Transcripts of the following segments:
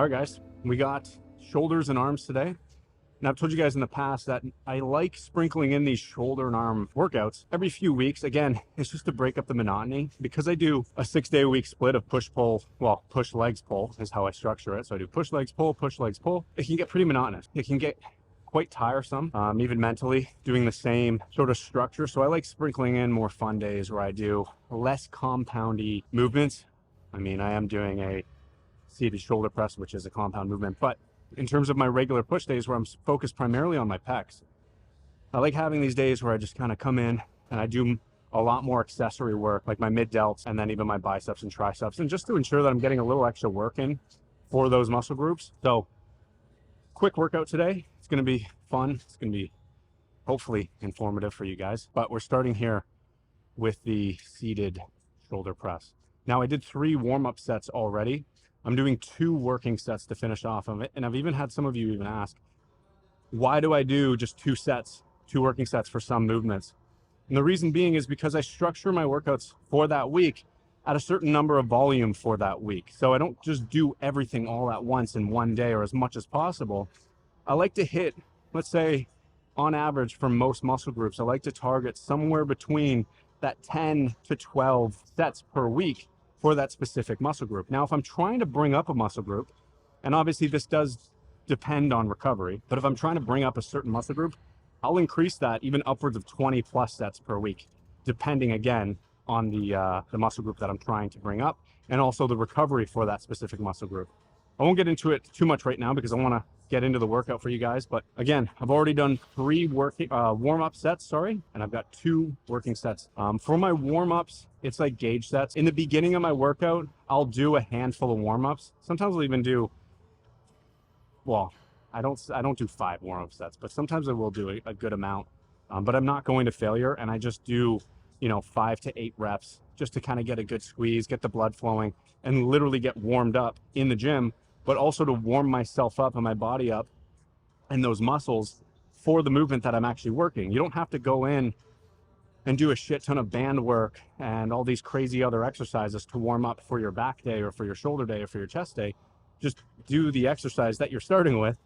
All right, guys, we got shoulders and arms today. And I've told you guys in the past that I like sprinkling in these shoulder and arm workouts every few weeks. Again, it's just to break up the monotony. Because I do a 6-day-a-week split of push-pull, well, push legs pull is how I structure it. So I do push legs pull, push legs pull. It can get pretty monotonous. It can get quite tiresome, even mentally, doing the same sort of structure. So I like sprinkling in more fun days where I do less compoundy movements. I mean, I am doing a seated shoulder press, which is a compound movement, but in terms of my regular push days where I'm focused primarily on my pecs, I like having these days where I just kind of come in and I do a lot more accessory work, like my mid delts and then even my biceps and triceps, and just to ensure that I'm getting a little extra work in for those muscle groups. So quick workout today. It's going to be fun. It's going to be hopefully informative for you guys, but we're starting here with the seated shoulder press. Now I did 3 warm-up sets already. I'm doing 2 working sets to finish off of it. And I've even had some of you even ask, why do I do just 2 sets, 2 working sets for some movements? And the reason being is because I structure my workouts for that week at a certain number of volume for that week. So I don't just do everything all at once in one day or as much as possible. I like to hit, let's say, on average for most muscle groups, I like to target somewhere between that 10 to 12 sets per week for that specific muscle group. Now, if I'm trying to bring up a muscle group, and obviously this does depend on recovery, but if I'm trying to bring up a certain muscle group, I'll increase that even upwards of 20 plus sets per week, depending again on the muscle group that I'm trying to bring up and also the recovery for that specific muscle group. I won't get into it too much right now because I want to get into the workout for you guys. But again, I've already done 3 warm-up sets, and I've got 2 working sets. For my warm-ups, it's like Gage Sets. In the beginning of my workout, I'll do a handful of warm-ups. Sometimes I'll even do, well, I don't do 5 warm-up sets, but sometimes I will do a good amount. But I'm not going to failure, and I just do, 5 to 8 reps just to kind of get a good squeeze, get the blood flowing, and literally get warmed up in the gym, but also to warm myself up and my body up and those muscles for the movement that I'm actually working. You don't have to go in and do a shit ton of band work and all these crazy other exercises to warm up for your back day or for your shoulder day or for your chest day. Just do the exercise that you're starting with,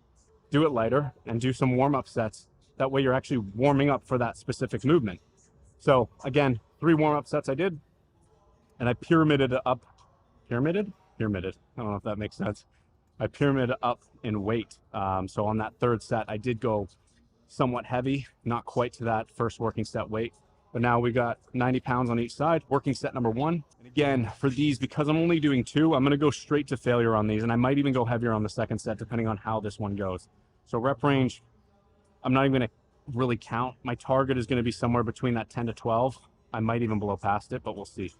do it lighter, and do some warm-up sets. That way you're actually warming up for that specific movement. So again, 3 warm-up sets I did, and I pyramided up. Pyramided? Pyramided. I don't know if that makes sense. I pyramided up in weight. So on that 3rd set, I did go somewhat heavy, not quite to that first working set weight. But now we got 90 pounds on each side, working set number 1. And again, for these, because I'm only doing 2, I'm going to go straight to failure on these. And I might even go heavier on the 2nd set, depending on how this one goes. So rep range, I'm not even going to really count. My target is going to be somewhere between that 10 to 12. I might even blow past it, but we'll see.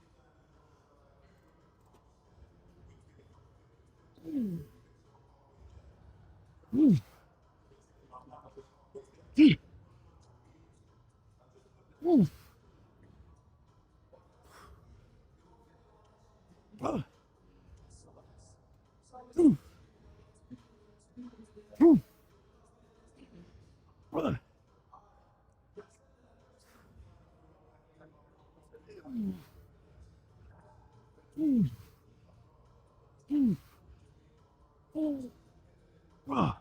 Ooh. Ooh. Oh. Ooh. Ooh. Brother. Ooh. Ooh. Ooh. Oh.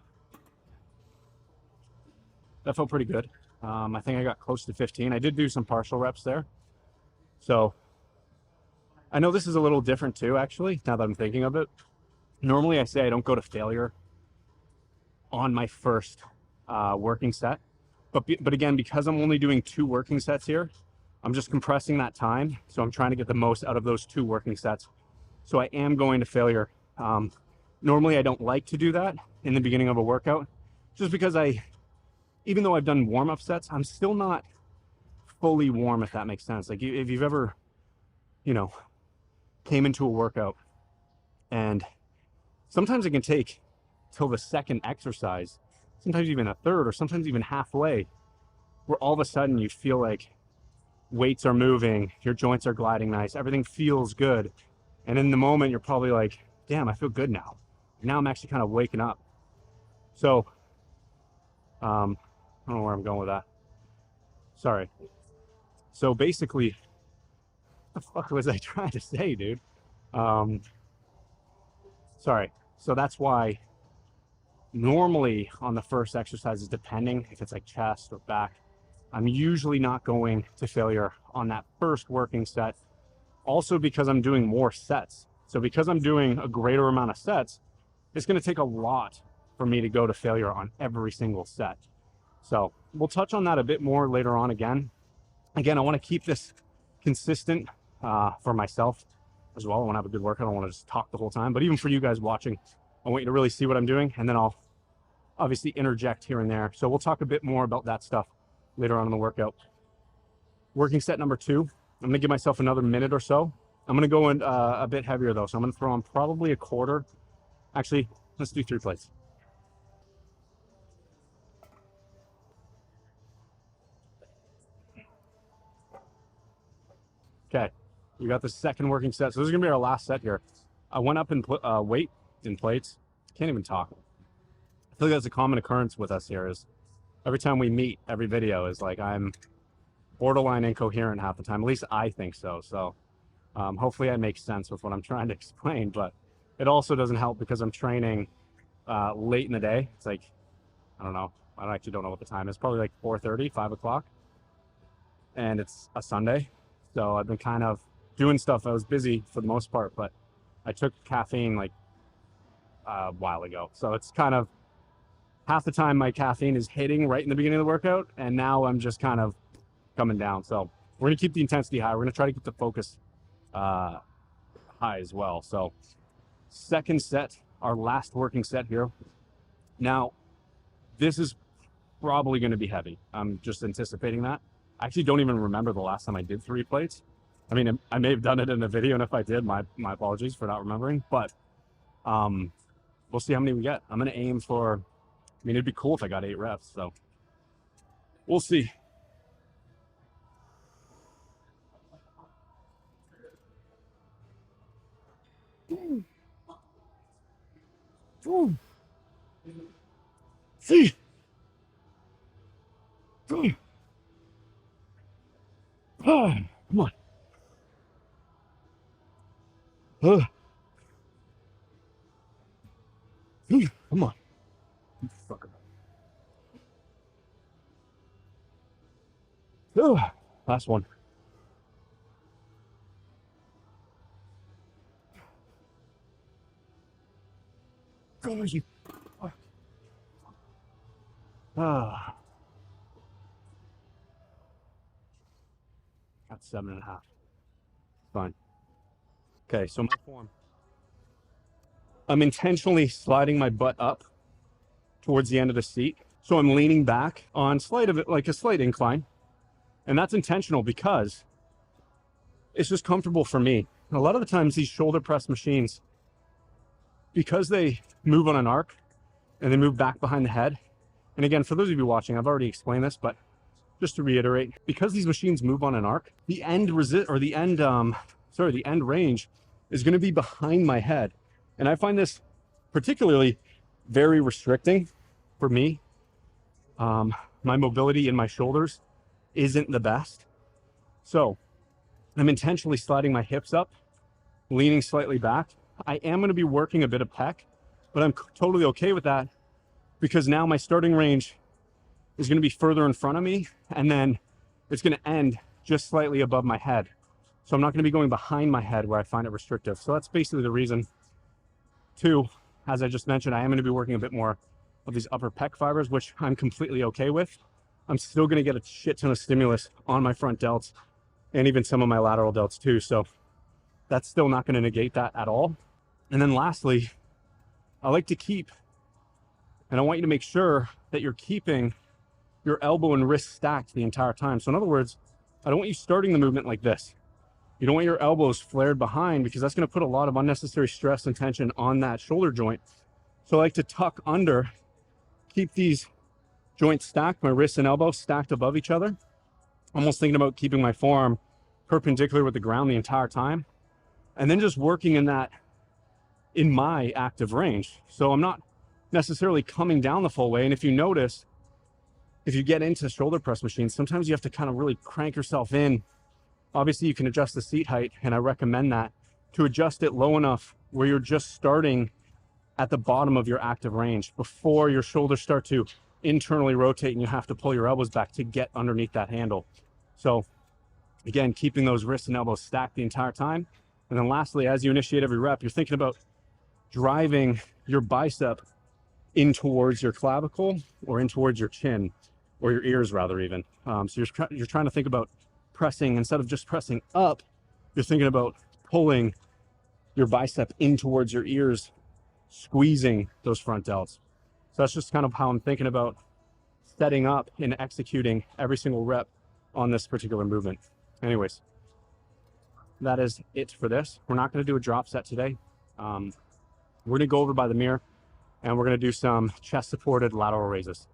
That felt pretty good. I think I got close to 15. I did do some partial reps there. So I know this is a little different too, actually, now that I'm thinking of it. Normally I say I don't go to failure on my first working set. But again, because I'm only doing 2 working sets here, I'm just compressing that time. So I'm trying to get the most out of those 2 working sets. So I am going to failure. Normally I don't like to do that in the beginning of a workout, just because even though I've done warm-up sets, I'm still not fully warm, if that makes sense. Like if you've ever, came into a workout and sometimes it can take till the 2nd exercise, sometimes even a 3rd, or sometimes even halfway, where all of a sudden you feel like weights are moving, your joints are gliding nice, everything feels good. And in the moment, you're probably like, damn, I feel good now. Now I'm actually kind of waking up. So, I don't know where I'm going with that. Sorry. So basically, what the fuck was I trying to say, dude? Sorry. So that's why normally on the first exercises, depending if it's like chest or back, I'm usually not going to failure on that first working set. Also because I'm doing more sets. So because I'm doing a greater amount of sets, it's going to take a lot for me to go to failure on every single set. So we'll touch on that a bit more later on again. Again, I want to keep this consistent for myself as well. I want to have a good workout. I don't want to just talk the whole time, but even for you guys watching, I want you to really see what I'm doing, and then I'll obviously interject here and there. So we'll talk a bit more about that stuff later on in the workout. Working set number 2. I'm going to give myself another minute or so. I'm going to go in a bit heavier though. So I'm going to throw on probably a quarter. Actually, let's do 3 plates. Okay, we got the second working set. So this is gonna be our last set here. I went up in weight in plates. Can't even talk. I feel like that's a common occurrence with us here, is every time we meet, every video is like I'm borderline incoherent half the time. At least I think so. So hopefully I make sense with what I'm trying to explain, but it also doesn't help because I'm training late in the day. It's like, I don't know. I actually don't know what the time is. Probably like 4:30, 5 o'clock. And it's a Sunday. So I've been kind of doing stuff. I was busy for the most part, but I took caffeine like a while ago. So it's kind of half the time my caffeine is hitting right in the beginning of the workout, and now I'm just kind of coming down. So we're going to keep the intensity high. We're going to try to keep the focus high as well. So second set, our last working set here. Now, this is probably going to be heavy. I'm just anticipating that. I actually don't even remember the last time I did 3 plates. I mean, I may have done it in a video, and if I did, my apologies for not remembering, but we'll see how many we get. I'm going to aim for, I mean, it'd be cool if I got 8 reps, so we'll see. Ooh. See. Ooh. Oh, come on. Come on. You fucker. Last one. God, you fuck. That's 7.5. Fine. Okay, so my form. I'm intentionally sliding my butt up towards the end of the seat. So I'm leaning back on slight of it, like a slight incline. And that's intentional because it's just comfortable for me. And a lot of the times these shoulder press machines, because they move on an arc and they move back behind the head. And again, for those of you watching, I've already explained this, but just to reiterate, because these machines move on an arc, the end range is going to be behind my head. And I find this particularly very restricting for me. My mobility in my shoulders isn't the best. So I'm intentionally sliding my hips up, leaning slightly back. I am going to be working a bit of pec, but I'm totally okay with that because now my starting range is going to be further in front of me, and then it's going to end just slightly above my head. So I'm not going to be going behind my head where I find it restrictive. So that's basically the reason. 2, as I just mentioned, I am going to be working a bit more of these upper pec fibers, which I'm completely okay with. I'm still going to get a shit ton of stimulus on my front delts and even some of my lateral delts too. So that's still not going to negate that at all. And then lastly, I like to keep, and I want you to make sure that you're keeping your elbow and wrist stacked the entire time. So in other words, I don't want you starting the movement like this. You don't want your elbows flared behind because that's going to put a lot of unnecessary stress and tension on that shoulder joint. So I like to tuck under, keep these joints stacked, my wrists and elbows stacked above each other. Almost thinking about keeping my forearm perpendicular with the ground the entire time. And then just working in that, in my active range. So I'm not necessarily coming down the full way. And if you notice, if you get into shoulder press machines, sometimes you have to kind of really crank yourself in. Obviously you can adjust the seat height, and I recommend that, to adjust it low enough where you're just starting at the bottom of your active range before your shoulders start to internally rotate and you have to pull your elbows back to get underneath that handle. So again, keeping those wrists and elbows stacked the entire time. And then lastly, as you initiate every rep, you're thinking about driving your bicep in towards your clavicle or in towards your chin, or your ears rather even. So you're trying to think about pressing, instead of just pressing up, you're thinking about pulling your bicep in towards your ears, squeezing those front delts. So that's just kind of how I'm thinking about setting up and executing every single rep on this particular movement. Anyways, that is it for this. We're not going to do a drop set today. We're going to go over by the mirror and we're going to do some chest supported lateral raises.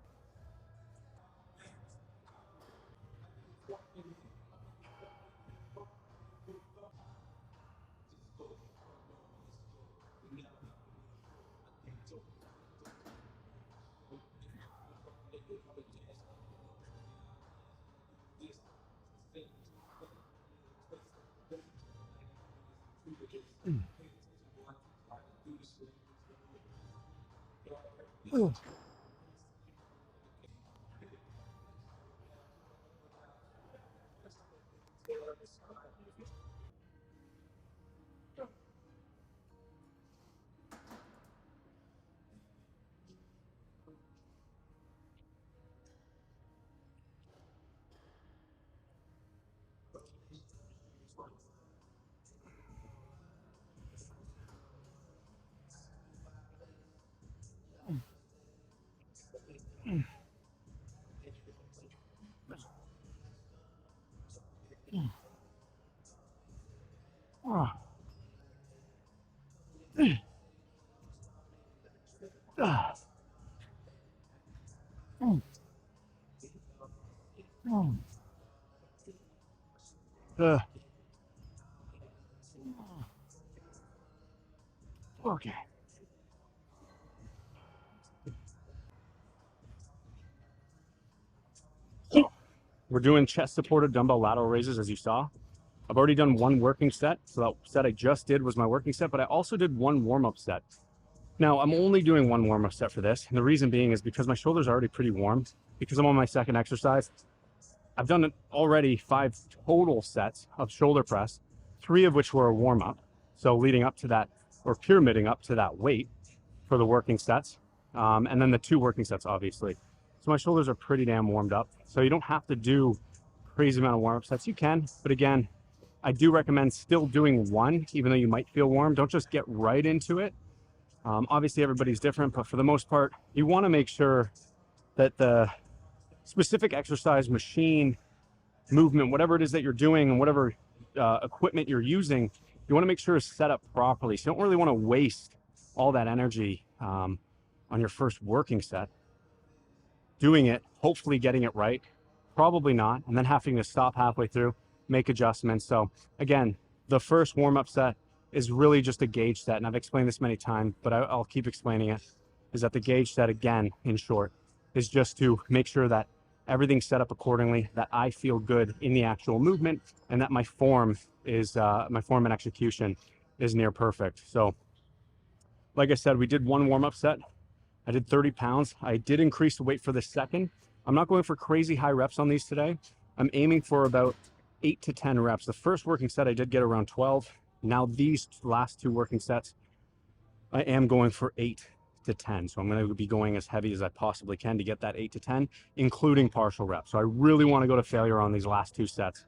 Okay. So we're doing chest supported dumbbell lateral raises, as you saw. I've already done one working set. So that set I just did was my working set, but I also did one warm-up set. Now I'm only doing one warm-up set for this. And the reason being is because my shoulders are already pretty warm. Because I'm on my second exercise, I've done already 5 total sets of shoulder press, 3 of which were a warm-up. So leading up to that, or pyramiding up to that weight for the working sets. And then the 2 working sets, obviously. So my shoulders are pretty damn warmed up. So you don't have to do crazy amount of warm-up sets. You can, but again, I do recommend still doing one, even though you might feel warm. Don't just get right into it. Obviously everybody's different, but for the most part, you want to make sure that the specific exercise, machine, movement, whatever it is that you're doing and whatever equipment you're using, you want to make sure it's set up properly. So you don't really want to waste all that energy on your first working set doing it, hopefully getting it right, probably not, and then having to stop halfway through, make adjustments. So again, the first warm-up set is really just a gauge set, and I've explained this many times, but I'll keep explaining it, is that the gauge set, again, in short, is just to make sure that everything's set up accordingly, that I feel good in the actual movement, and that my form and execution is near perfect. So like I said, we did one warm-up set. I did 30 pounds. I did increase the weight for the second. I'm not going for crazy high reps on these today. I'm aiming for about 8 to 10 reps. The first working set, I did get around 12. Now these last 2 working sets, I am going for 8 to 10. So I'm going to be going as heavy as I possibly can to get that 8 to 10, including partial reps. So I really want to go to failure on these last 2 sets.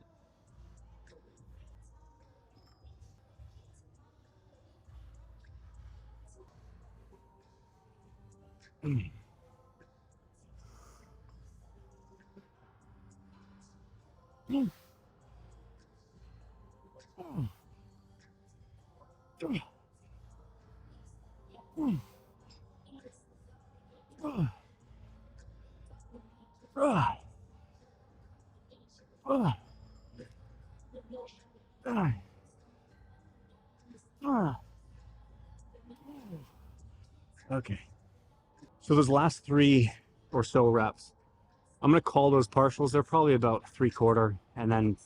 Okay. So those last 3 or so reps, I'm going to call those partials. They're probably about 3/4, and then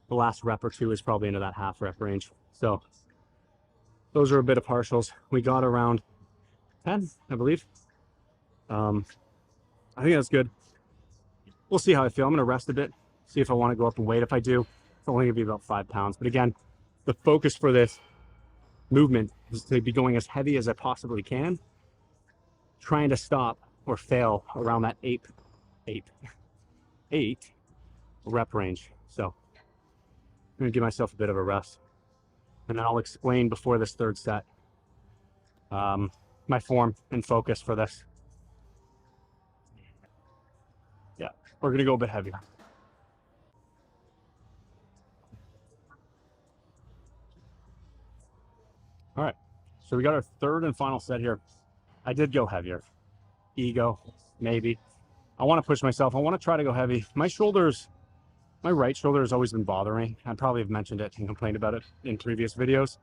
the last rep or 2 is probably into that half rep range. So those are a bit of partials. We got around 10, I believe. I think that's good. We'll see how I feel. I'm going to rest a bit, see if I want to go up in weight. If I do, it's only going to be about 5 pounds. But again, the focus for this movement is to be going as heavy as I possibly can, trying to stop or fail around that 8 rep range. So I'm going to give myself a bit of a rest. And then I'll explain before this third set my form and focus for this. Yeah, we're going to go a bit heavier. All right, so we got our third and final set here. I did go heavier. Ego, maybe. I want to push myself. I want to try to go heavy. My shoulders, my right shoulder has always been bothering me. I probably have mentioned it and complained about it in previous videos.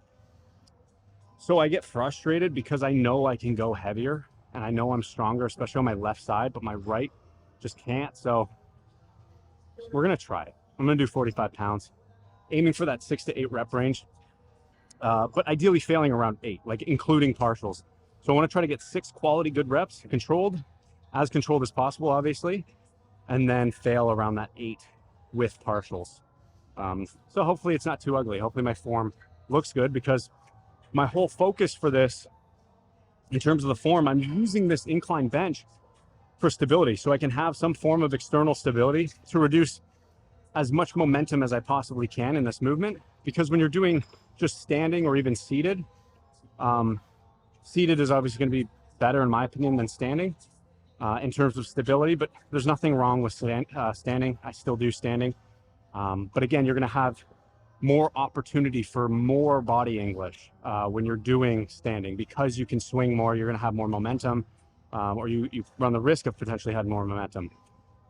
So I get frustrated because I know I can go heavier and I know I'm stronger, especially on my left side, but my right just can't. So we're going to try it. I'm going to do 45 pounds, aiming for that 6 to 8 rep range. But ideally failing around 8, like including partials. So I want to try to get 6 quality good reps, controlled as possible, obviously, and then fail around that 8 with partials. So hopefully it's not too ugly. Hopefully my form looks good, because my whole focus for this, in terms of the form, I'm using this incline bench for stability, so I can have some form of external stability to reduce as much momentum as I possibly can in this movement. Because when you're doing just standing or even seated, seated is obviously going to be better in my opinion than standing in terms of stability, but there's nothing wrong with standing. I still do standing, but again, you're going to have more opportunity for more body English when you're doing standing, because you can swing more. You're going to have more momentum, or you run the risk of potentially having more momentum.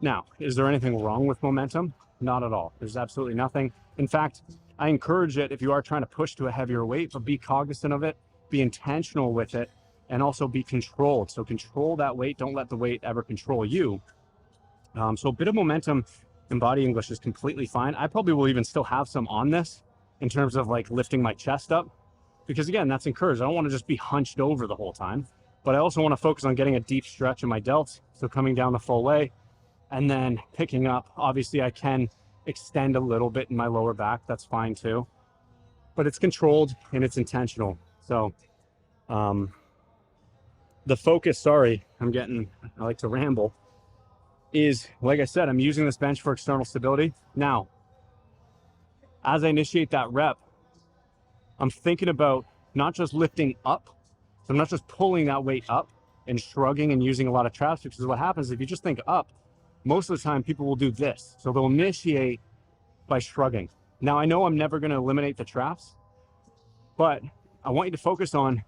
Now, is there anything wrong with momentum? Not at all. There's absolutely nothing. In fact, I encourage it if you are trying to push to a heavier weight, but be cognizant of it, be intentional with it, and also be controlled. So control that weight. Don't let the weight ever control you. So a bit of momentum in body English is completely fine. I probably will even still have some on this in terms of like lifting my chest up, because again, that's encouraged. I don't want to just be hunched over the whole time, but I also want to focus on getting a deep stretch in my delts. So coming down the full way and then picking up. Obviously I can extend a little bit in my lower back. That's fine too, but it's controlled and it's intentional. So the focus, sorry, I like to ramble, is, like I said, I'm using this bench for external stability. Now, as I initiate that rep, I'm thinking about not just lifting up. So I'm not just pulling that weight up and shrugging and using a lot of traps, because what happens if you just think up, most of the time people will do this. So they'll initiate by shrugging. Now, I know I'm never going to eliminate the traps, but I want you to focus on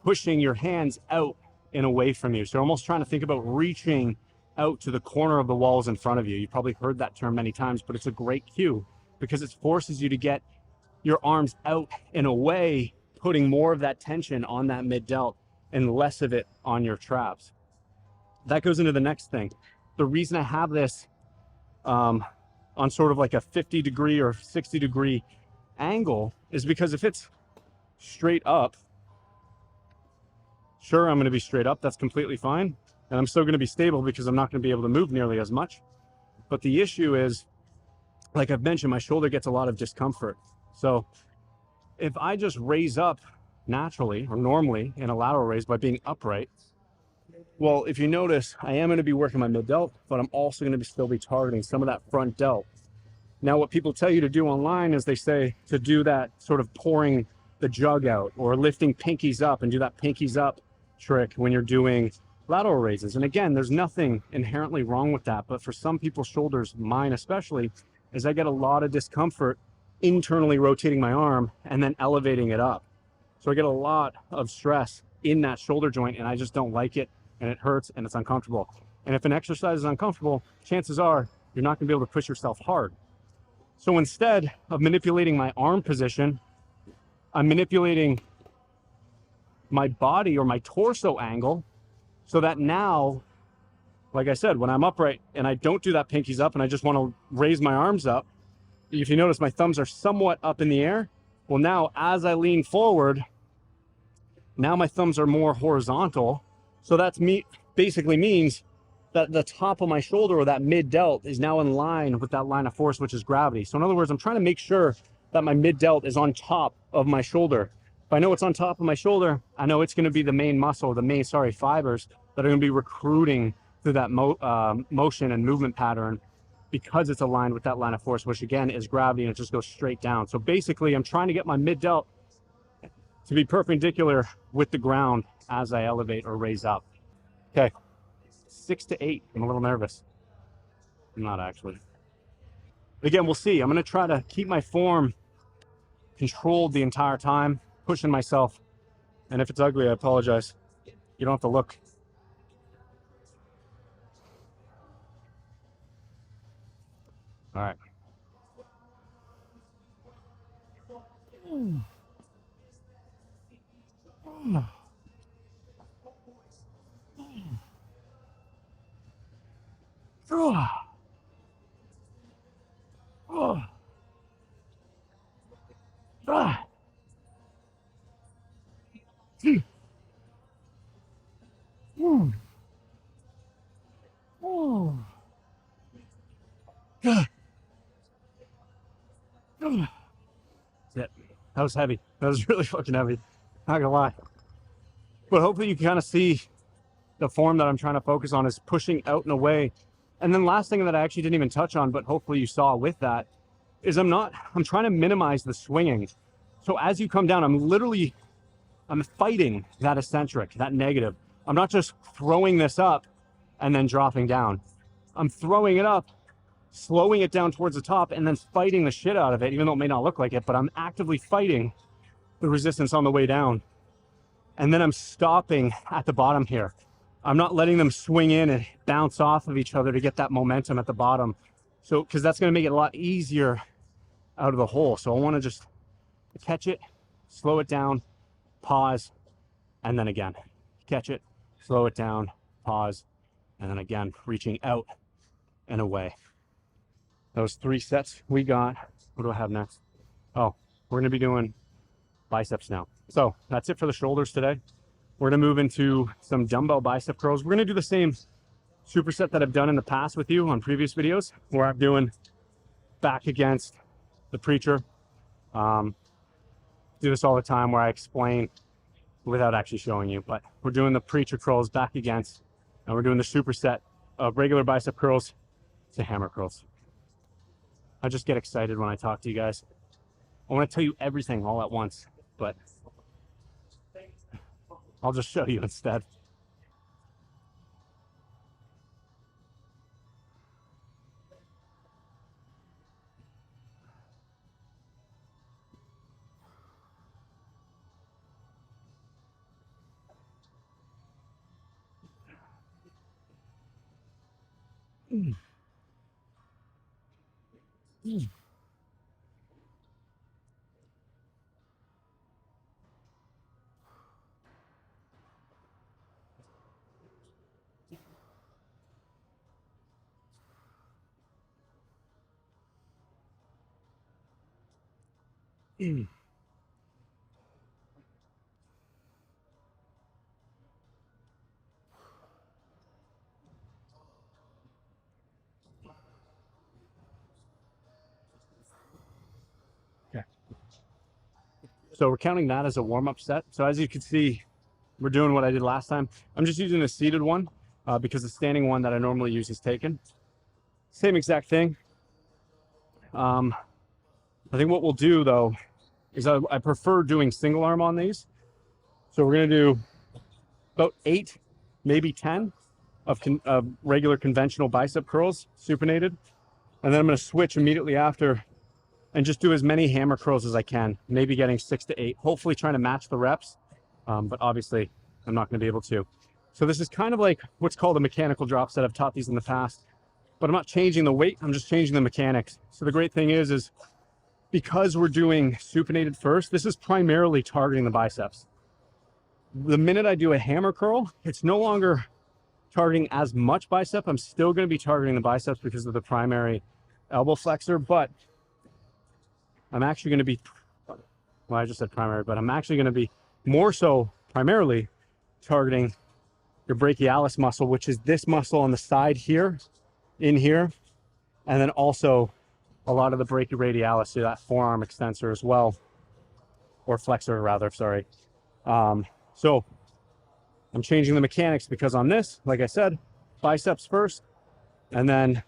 pushing your hands out and away from you. So you're almost trying to think about reaching out to the corner of the walls in front of you. You've probably heard that term many times, but it's a great cue because it forces you to get your arms out and away, putting more of that tension on that mid delt and less of it on your traps. That goes into the next thing. The reason I have this on sort of like a 50 degree or 60 degree angle is because if it's straight up, sure, I'm going to be straight up. That's completely fine. And I'm still going to be stable because I'm not going to be able to move nearly as much. But the issue is, like I've mentioned, my shoulder gets a lot of discomfort. So if I just raise up naturally or normally in a lateral raise by being upright, well, if you notice, I am going to be working my mid delt, but I'm also going to still be targeting some of that front delt. Now, what people tell you to do online is they say to do that sort of pouring the jug out or lifting pinkies up and do that pinkies up trick when you're doing lateral raises. And again, there's nothing inherently wrong with that, but for some people's shoulders, mine especially, is I get a lot of discomfort internally rotating my arm and then elevating it up. So I get a lot of stress in that shoulder joint, and I just don't like it, and it hurts and it's uncomfortable. And if an exercise is uncomfortable, chances are you're not going to be able to push yourself hard. So instead of manipulating my arm position, I'm manipulating my body or my torso angle, so that now, like I said, when I'm upright and I don't do that pinkies up and I just want to raise my arms up, if you notice my thumbs are somewhat up in the air. Well, now as I lean forward, Now my thumbs are more horizontal. So that's basically means that the top of my shoulder, or that mid delt, is now in line with that line of force, which is gravity. So in other words, I'm trying to make sure that my mid delt is on top of my shoulder. If I know it's on top of my shoulder, I know it's going to be the main muscle, fibers that are going to be recruiting through that motion and movement pattern, because it's aligned with that line of force, which again is gravity, and it just goes straight down. So basically, I'm trying to get my mid delt to be perpendicular with the ground as I elevate or raise up. Okay, 6 to 8. I'm a little nervous. I'm not actually. But again, we'll see. I'm going to try to keep my form controlled the entire time, pushing myself. And if it's ugly, I apologize. You don't have to look. All right. That's it. That was heavy. That was really fucking heavy. Not gonna lie. But hopefully you can kind of see the form that I'm trying to focus on is pushing out and away. And then last thing that I actually didn't even touch on, but hopefully you saw with that, is I'm trying to minimize the swinging. So as you come down, I'm fighting that eccentric, that negative. I'm not just throwing this up and then dropping down. I'm throwing it up, slowing it down towards the top, and then fighting the shit out of it, even though it may not look like it, but I'm actively fighting the resistance on the way down. And then I'm stopping at the bottom here. I'm not letting them swing in and bounce off of each other to get that momentum at the bottom. So, because that's going to make it a lot easier out of the hole. So I want to just catch it, slow it down, pause, and then again. Catch it, slow it down, pause, and then again, reaching out and away. Those 3 sets we got. What do I have next? Oh, we're going to be doing biceps now. So that's it for the shoulders today. We're going to move into some dumbbell bicep curls. We're going to do the same superset that I've done in the past with you on previous videos, where I'm doing back against the preacher. Do this all the time, where I explain without actually showing you, but we're doing the preacher curls back against, and we're doing the superset of regular bicep curls to hammer curls. I just get excited when I talk to you guys. I want to tell you everything all at once, but I'll just show you instead. Okay. So we're counting that as a warm-up set. So as you can see, we're doing what I did last time. I'm just using a seated one because the standing one that I normally use is taken. Same exact thing. I think what we'll do though is I prefer doing single arm on these. So we're going to do about 8, maybe 10 of regular conventional bicep curls, supinated. And then I'm going to switch immediately after and just do as many hammer curls as I can, maybe getting 6 to 8, hopefully trying to match the reps. But obviously I'm not going to be able to. So this is kind of like what's called a mechanical drop set. I've taught these in the past, but I'm not changing the weight. I'm just changing the mechanics. So the great thing is because we're doing supinated first, this is primarily targeting the biceps. The minute I do a hammer curl, it's no longer targeting as much bicep. I'm still going to be targeting the biceps because of the primary elbow flexor, but I'm actually going to be, well, I just said primary, but I'm actually going to be more so primarily targeting your brachialis muscle, which is this muscle on the side here, in here, and then also a lot of the brachioradialis, so that forearm extensor as well, or flexor rather, sorry. So I'm changing the mechanics because on this, like I said, biceps first, and then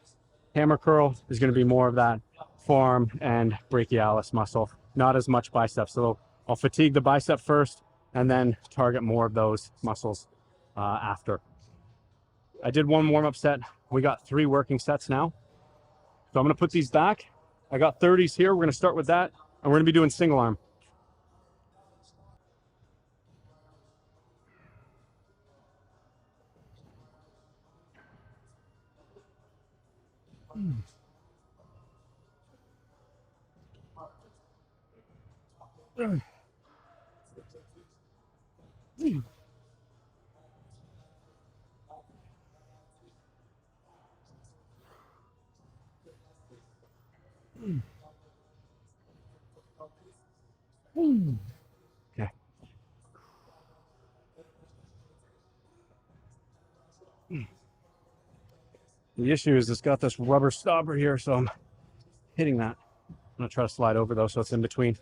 hammer curl is going to be more of that forearm and brachialis muscle, not as much biceps. So I'll fatigue the bicep first and then target more of those muscles after. I did one warm-up set. We got 3 working sets now. So I'm going to put these back. I got 30s here. We're going to start with that, and we're going to be doing single arm. Okay. The issue is it's got this rubber stopper here, so I'm hitting that. I'm going to try to slide over though, so it's in between.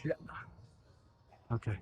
Shit. Okay.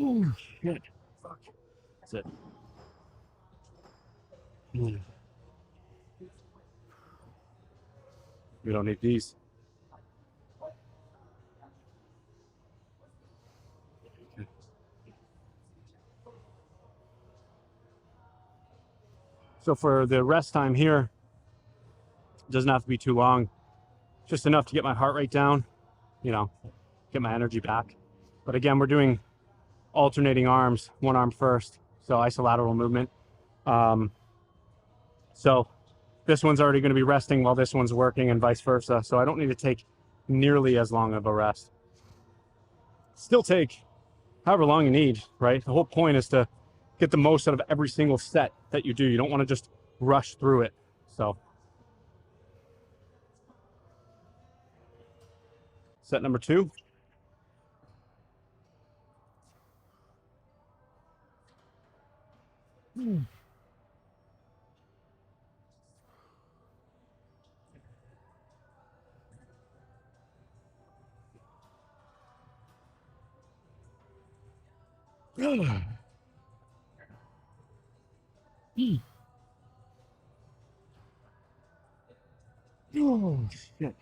Oh, shit. Fuck. That's it. We don't need these. So for the rest time here, it doesn't have to be too long. Just enough to get my heart rate down, you know, get my energy back. But again, we're doing alternating arms, one arm first, so isolateral movement. So this one's already going to be resting while this one's working and vice versa. So I don't need to take nearly as long of a rest. Still take however long you need, right? The whole point is to get the most out of every single set that you do. You don't want to just rush through it. So set number 2. Oh, shit.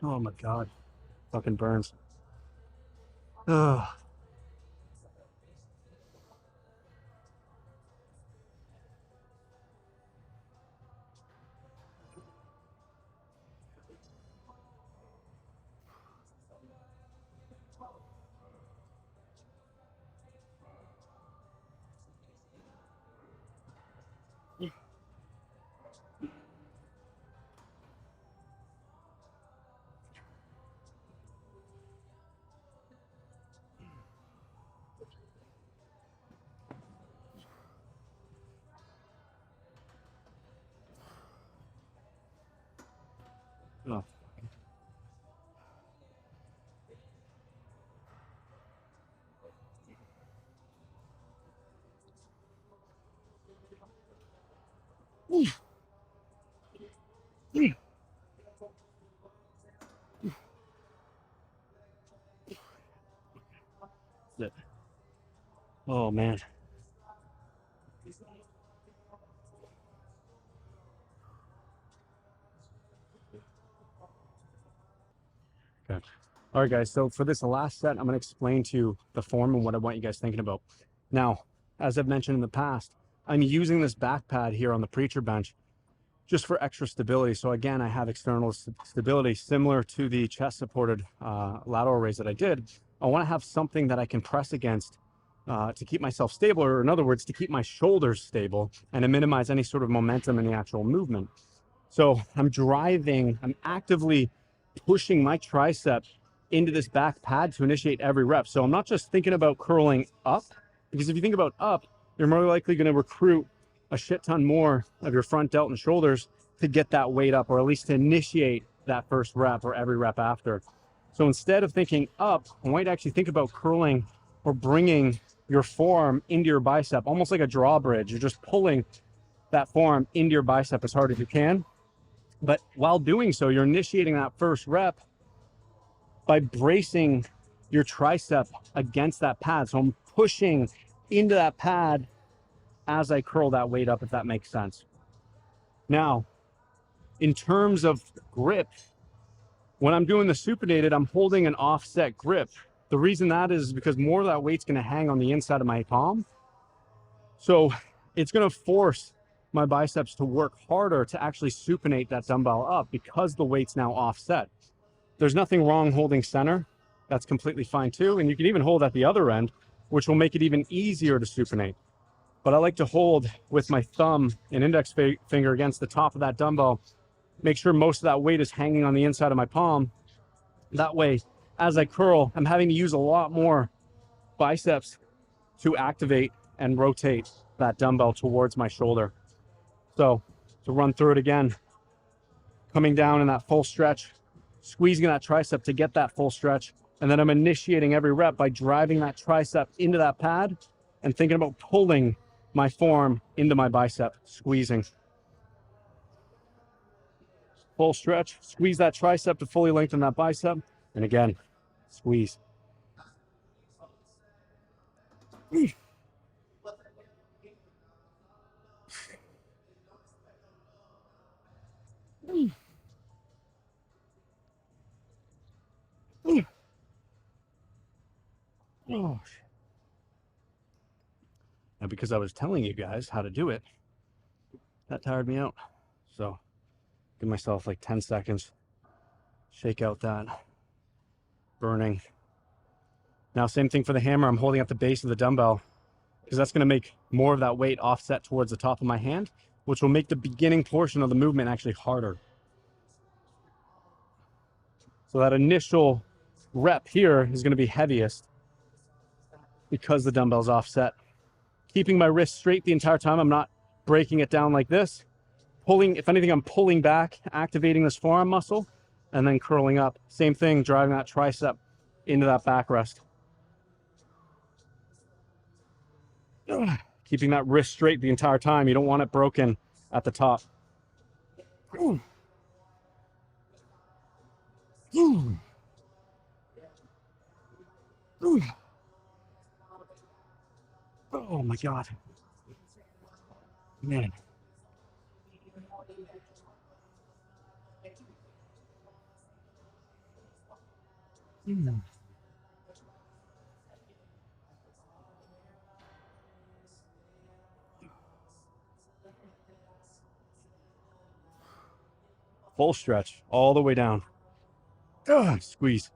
Oh my God. Fucking burns. Ugh. Oh. Oh man. Okay. All right, guys. So for this last set, I'm going to explain to you the form and what I want you guys thinking about. Now, as I've mentioned in the past, I'm using this back pad here on the preacher bench just for extra stability. So again, I have external stability similar to the chest supported lateral raise that I did. I want to have something that I can press against to keep myself stable, or in other words, to keep my shoulders stable and to minimize any sort of momentum in the actual movement. So I'm actively pushing my tricep into this back pad to initiate every rep. So I'm not just thinking about curling up, because if you think about up, you're more likely going to recruit a shit ton more of your front delt and shoulders to get that weight up, or at least to initiate that first rep or every rep after. So instead of thinking up, I might actually think about curling or bringing your forearm into your bicep, almost like a drawbridge. You're just pulling that forearm into your bicep as hard as you can. But while doing so, you're initiating that first rep by bracing your tricep against that pad. So I'm pushing into that pad as I curl that weight up, if that makes sense. Now, in terms of grip, when I'm doing the supinated, I'm holding an offset grip. The reason that is because more of that weight's going to hang on the inside of my palm. So it's going to force my biceps to work harder to actually supinate that dumbbell up because the weight's now offset. There's nothing wrong holding center. That's completely fine too. And you can even hold at the other end, which will make it even easier to supinate. But I like to hold with my thumb and index finger against the top of that dumbbell. Make sure most of that weight is hanging on the inside of my palm. That way, as I curl, I'm having to use a lot more biceps to activate and rotate that dumbbell towards my shoulder. So to run through it again, coming down in that full stretch, squeezing that tricep to get that full stretch. And then I'm initiating every rep by driving that tricep into that pad and thinking about pulling my forearm into my bicep, squeezing. Full stretch, squeeze that tricep to fully lengthen that bicep. And again, squeeze. Oh. And because I was telling you guys how to do it, that tired me out. So give myself like 10 seconds, shake out that burning. Now, same thing for the hammer. I'm holding at the base of the dumbbell because that's going to make more of that weight offset towards the top of my hand, which will make the beginning portion of the movement actually harder. So that initial rep here is going to be heaviest because the dumbbell's offset. Keeping my wrist straight the entire time. I'm not breaking it down like this. Pulling, if anything, I'm pulling back, activating this forearm muscle, and then curling up. Same thing, driving that tricep into that backrest. Keeping that wrist straight the entire time. You don't want it broken at the top. Oh my God. Man. Full stretch all the way down. Squeeze.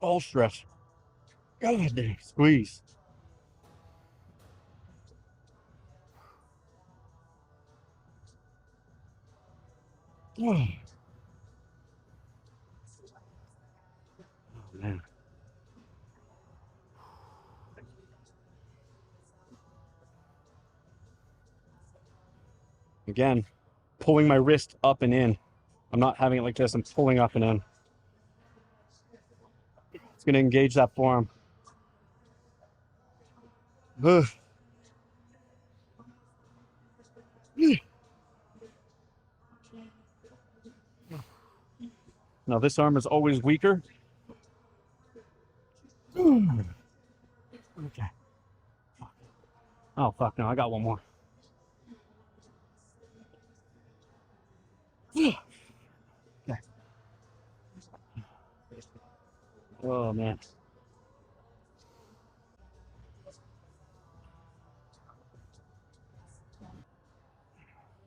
Full stretch. God dang. Squeeze. Oh man. Again, pulling my wrist up and in. I'm not having it like this. I'm pulling up and in. It's going to engage that forearm. Ugh. Now this arm is always weaker. Okay. Oh, fuck no, I got one more. Okay. Oh, man.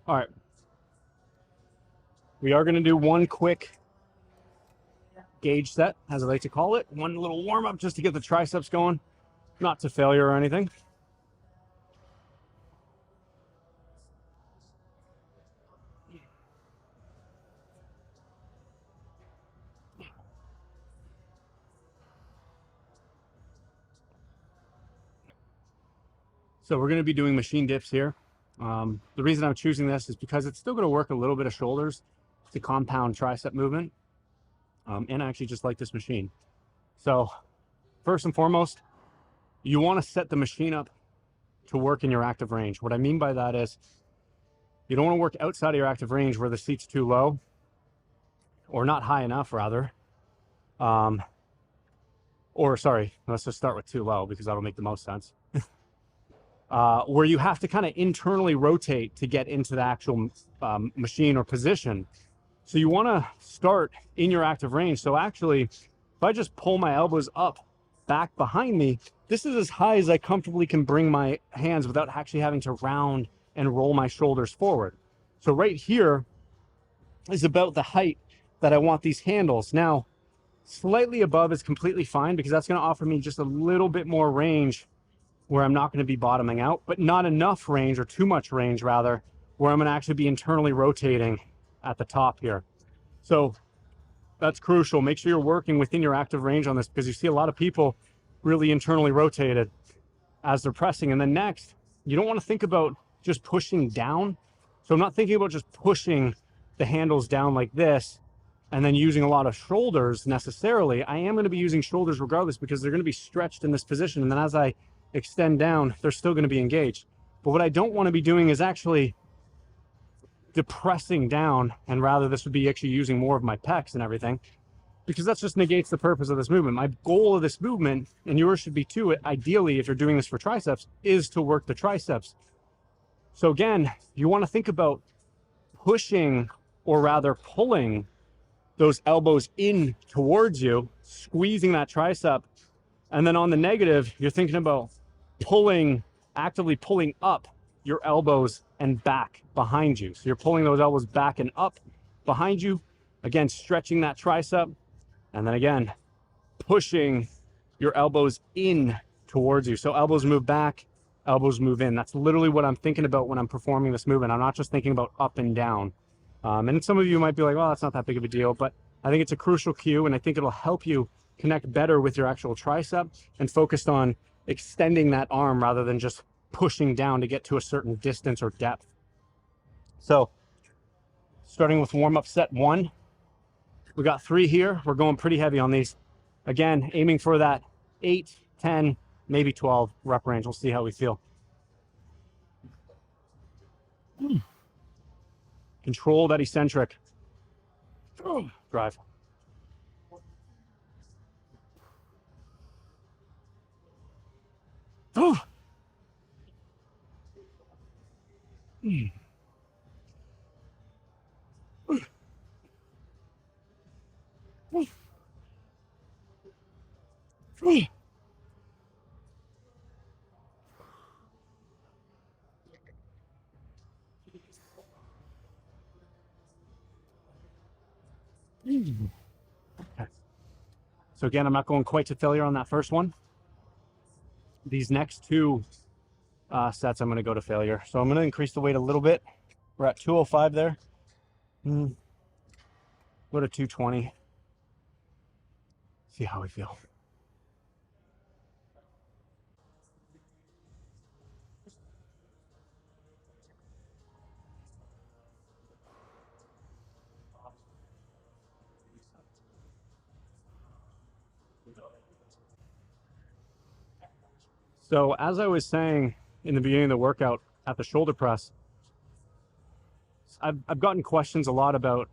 All right. We are going to do one quick gauge set, as I like to call it. One little warm up just to get the triceps going. Not to failure or anything. So we're going to be doing machine dips here. The reason I'm choosing this is because it's still going to work a little bit of shoulders to compound tricep movement. And I actually just like this machine. So first and foremost, you want to set the machine up to work in your active range. What I mean by that is you don't want to work outside of your active range where the seat's too low or not high enough rather. Or sorry, let's just start with too low because that'll make the most sense. Where you have to kind of internally rotate to get into the actual machine or position. So you want to start in your active range. So actually, if I just pull my elbows up back behind me, this is as high as I comfortably can bring my hands without actually having to round and roll my shoulders forward. So right here is about the height that I want these handles. Now, slightly above is completely fine because that's going to offer me just a little bit more range where I'm not going to be bottoming out, but not enough range, or too much range rather, where I'm going to actually be internally rotating at the top here. So that's crucial. Make sure you're working within your active range on this because you see a lot of people really internally rotated as they're pressing. And then next, you don't want to think about just pushing down. So I'm not thinking about just pushing the handles down like this and then using a lot of shoulders necessarily. I am going to be using shoulders regardless because they're going to be stretched in this position. And then as I extend down, they're still going to be engaged. But what I don't want to be doing is actually depressing down, and rather this would be actually using more of my pecs and everything, because that just negates the purpose of this movement. My goal of this movement, and yours should be too, ideally if you're doing this for triceps, is to work the triceps. So again, you want to think about pushing, or rather pulling those elbows in towards you, squeezing that tricep. And then on the negative, you're thinking about pulling, actively pulling up your elbows and back behind you. So you're pulling those elbows back and up behind you, again, stretching that tricep. And then again, pushing your elbows in towards you. So elbows move back, elbows move in. That's literally what I'm thinking about when I'm performing this movement. I'm not just thinking about up and down. And some of you might be like, well, that's not that big of a deal, but I think it's a crucial cue, and I think it'll help you connect better with your actual tricep and focused on extending that arm rather than just pushing down to get to a certain distance or depth. So starting with warm-up set 1, we got 3 here. We're going pretty heavy on these. Again, aiming for that 8, 10, maybe 12 rep range. We'll see how we feel. Control that eccentric drive. Okay. So again, I'm not going quite to failure on that first one. These next 2 sets, I'm going to go to failure. So I'm going to increase the weight a little bit. We're at 205 there. Go to 220. See how we feel. So as I was saying in the beginning of the workout at the shoulder press, I've gotten questions a lot about,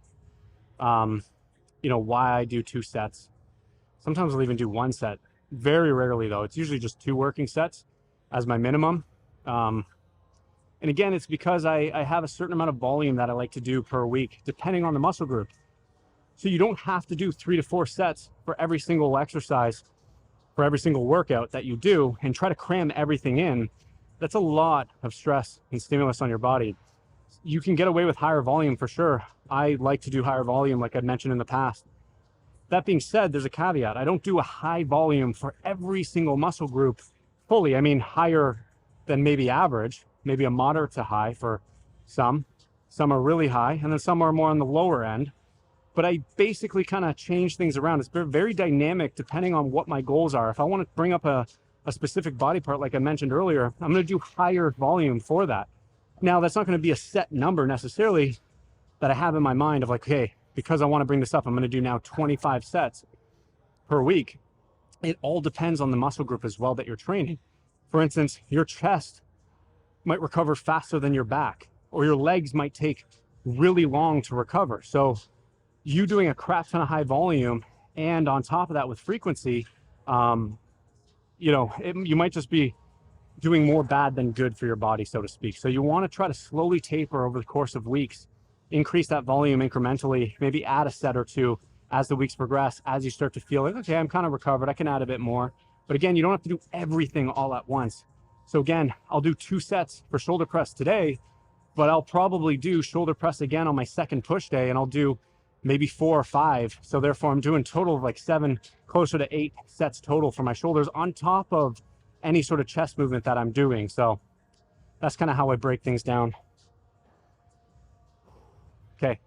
why I do 2 sets. Sometimes I'll even do 1 set. Very rarely though. It's usually just 2 working sets as my minimum. And again, it's because I have a certain amount of volume that I like to do per week, depending on the muscle group. So you don't have to do 3 to 4 sets for every single exercise, for every single workout that you do, and try to cram everything in. That's a lot of stress and stimulus on your body. You can get away with higher volume for sure. I like to do higher volume, like I mentioned in the past. That being said, there's a caveat. I don't do a high volume for every single muscle group fully. I mean, higher than maybe average, maybe a moderate to high for some. Some are really high, and then some are more on the lower end. But I basically kind of change things around. It's very dynamic depending on what my goals are. If I want to bring up a specific body part, like I mentioned earlier, I'm going to do higher volume for that. Now, that's not going to be a set number necessarily that I have in my mind of like, okay, because I want to bring this up, I'm going to do now 25 sets per week. It all depends on the muscle group as well that you're training. For instance, your chest might recover faster than your back, or your legs might take really long to recover. So you doing a crap ton of high volume and on top of that with frequency, you might just be doing more bad than good for your body, so to speak. So you want to try to slowly taper over the course of weeks, increase that volume incrementally, maybe add a set or 2 as the weeks progress, as you start to feel like, okay, I'm kind of recovered, I can add a bit more. But again, you don't have to do everything all at once. So again, I'll do 2 sets for shoulder press today, but I'll probably do shoulder press again on my second push day, and I'll do maybe 4 or 5. So therefore I'm doing total of like 7, closer to 8 sets total for my shoulders on top of any sort of chest movement that I'm doing. So that's kind of how I break things down. Okay.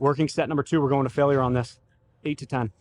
Working set number 2, we're going to failure on this. 8 to 10.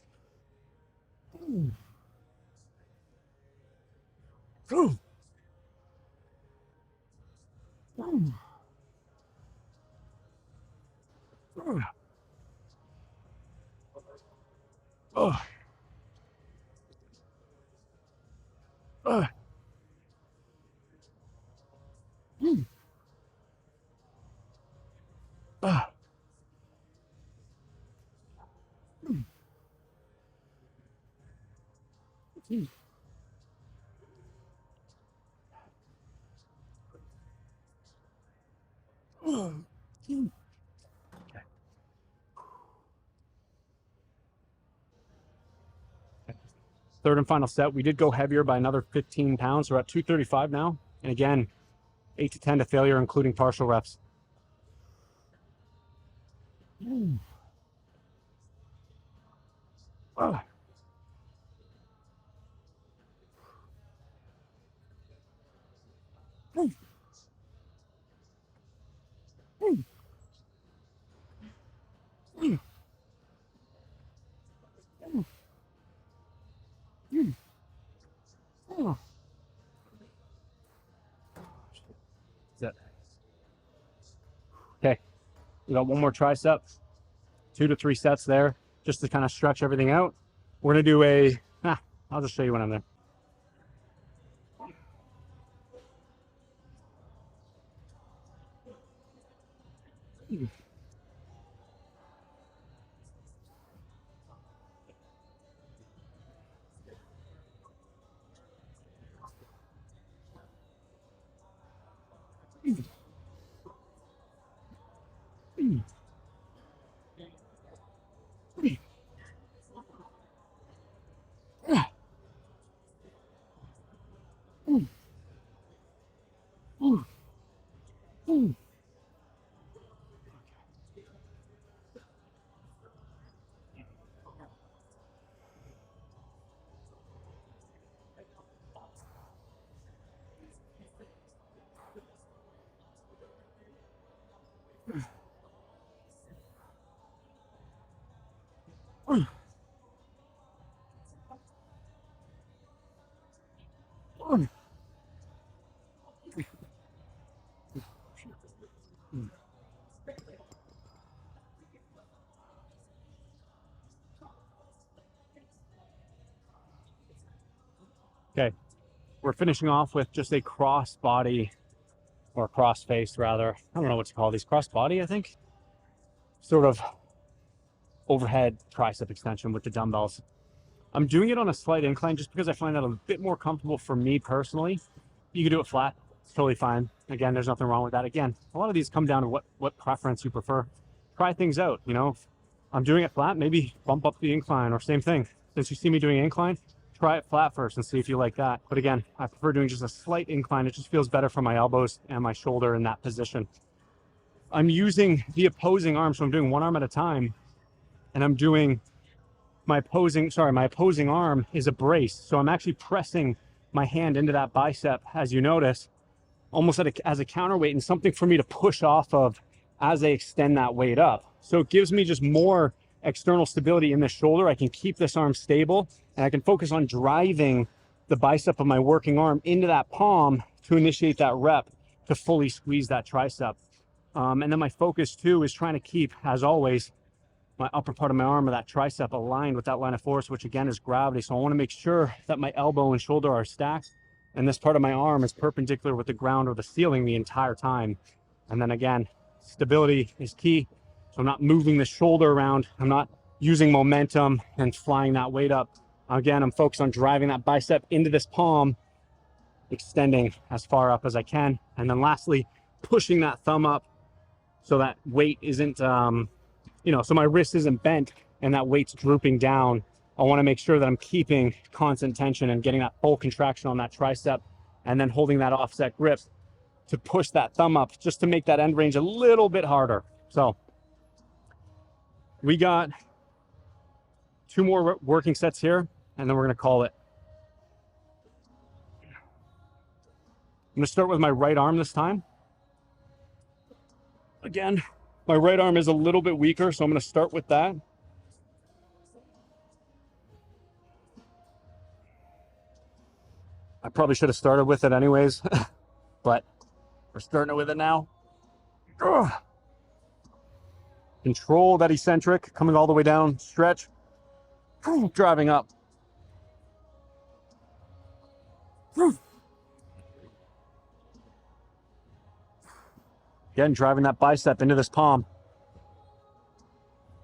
Third and final set, we did go heavier by another 15 pounds. We're at 235 now. And again, 8 to 10 to failure, including partial reps. Okay, we got one more tricep, 2 to 3 sets there, just to kind of stretch everything out. We're gonna do I'll just show you when I'm there. we're finishing off with just a cross body, or cross face rather. I don't know what to call these, cross body, I think. Sort of overhead tricep extension with the dumbbells. I'm doing it on a slight incline just because I find that a bit more comfortable for me personally. You can do it flat, it's totally fine. Again, there's nothing wrong with that. Again, a lot of these come down to what preference you prefer. Try things out, you know. If I'm doing it flat, maybe bump up the incline, or same thing. Since you see me doing incline, try it flat first and see if you like that. But again, I prefer doing just a slight incline. It just feels better for my elbows and my shoulder in that position. I'm using the opposing arm, so I'm doing one arm at a time, and I'm doing my opposing arm is a brace. So I'm actually pressing my hand into that bicep, as you notice, almost as a counterweight, and something for me to push off of as I extend that weight up. So it gives me just more external stability in the shoulder. I can keep this arm stable, and I can focus on driving the bicep of my working arm into that palm to initiate that rep to fully squeeze that tricep. And then my focus too is trying to keep, as always, my upper part of my arm or that tricep aligned with that line of force, which again is gravity. So I want to make sure that my elbow and shoulder are stacked, and this part of my arm is perpendicular with the ground or the ceiling the entire time. And then again, stability is key. So I'm not moving the shoulder around. I'm not using momentum and flying that weight up. Again, I'm focused on driving that bicep into this palm, extending as far up as I can. And then lastly, pushing that thumb up so that weight isn't, you know, so my wrist isn't bent and that weight's drooping down. I want to make sure that I'm keeping constant tension and getting that full contraction on that tricep, and then holding that offset grip to push that thumb up just to make that end range a little bit harder. So we got 2 more working sets here, and then we're going to call it. I'm going to start with my right arm this time. Again, my right arm is a little bit weaker, so I'm going to start with that. I probably should have started with it anyways, but we're starting with it now. Ugh. Control that eccentric, coming all the way down, stretch, driving up. Again, driving that bicep into this palm.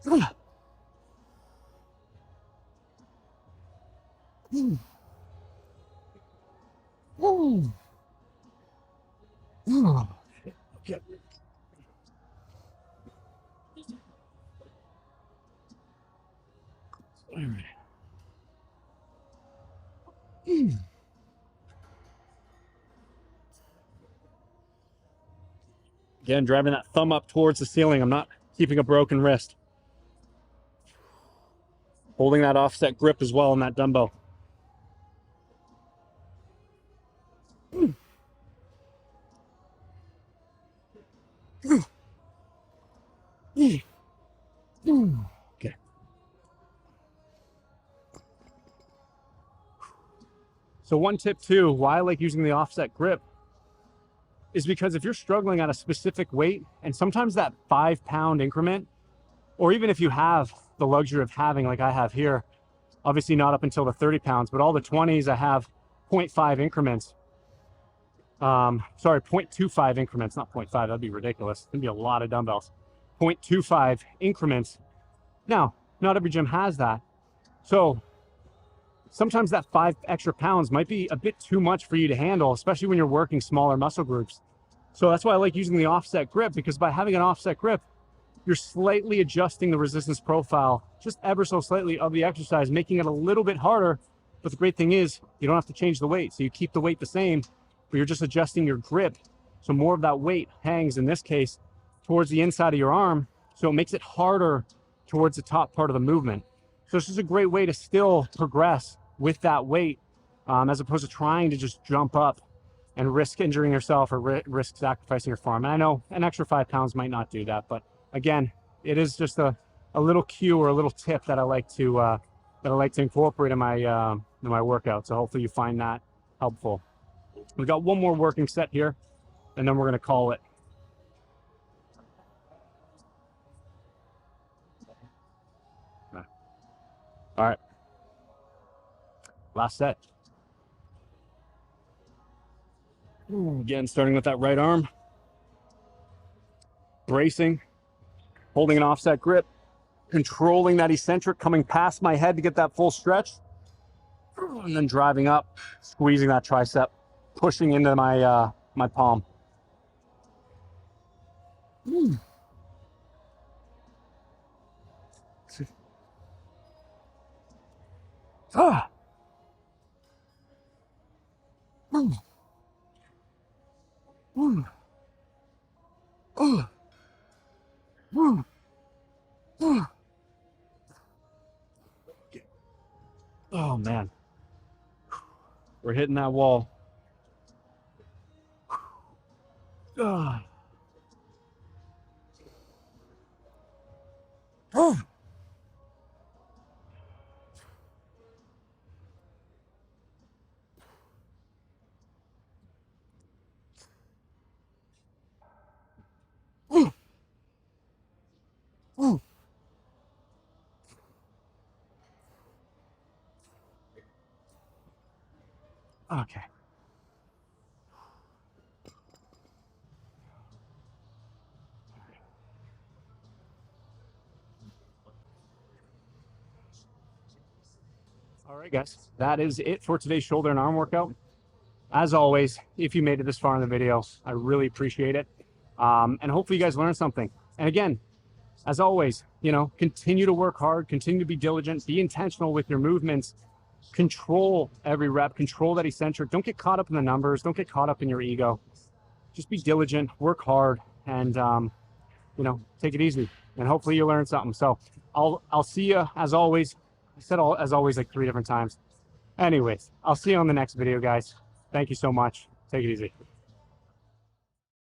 Okay. All right. Again, driving that thumb up towards the ceiling. I'm not keeping a broken wrist. Holding that offset grip as well on that dumbbell. Okay. So one tip too, why I like using the offset grip is because if you're struggling at a specific weight, and sometimes that 5-pound increment, or even if you have the luxury of having, like I have here, obviously not up until the 30 pounds, but all the 20s, I have 0.5 increments. Sorry, 0.25 increments, not 0.5, that'd be ridiculous. It's gonna be a lot of dumbbells. 0.25 increments. Now, not every gym has that. So sometimes that 5 extra pounds might be a bit too much for you to handle, especially when you're working smaller muscle groups. So that's why I like using the offset grip, because by having an offset grip, you're slightly adjusting the resistance profile, just ever so slightly, of the exercise, making it a little bit harder. But the great thing is you don't have to change the weight. So you keep the weight the same, but you're just adjusting your grip. So more of that weight hangs, in this case, towards the inside of your arm. So it makes it harder towards the top part of the movement. So this is a great way to still progress with that weight, as opposed to trying to just jump up and risk injuring yourself or risk sacrificing your form. And I know an extra 5 pounds might not do that, but again, it is just a little cue or a little tip that I like to incorporate in my workout. So hopefully you find that helpful. We got one more working set here, and then we're going to call it. All right. Last set. Again, starting with that right arm. Bracing, holding an offset grip, controlling that eccentric, coming past my head to get that full stretch. And then driving up, squeezing that tricep, pushing into my my palm. Ah. Oh man, we're hitting that wall. Ah. Okay. All right, guys, that is it for today's shoulder and arm workout. As always, if you made it this far in the video, I really appreciate it. And hopefully you guys learned something. And again, as always, you know, continue to work hard, continue to be diligent, be intentional with your movements, control every rep, control that eccentric. Don't get caught up in the numbers. Don't get caught up in your ego. Just be diligent, work hard, and, you know, take it easy. And hopefully you learn something. So I'll see you as always. I said as always like 3 different times. Anyways, I'll see you on the next video, guys. Thank you so much. Take it easy.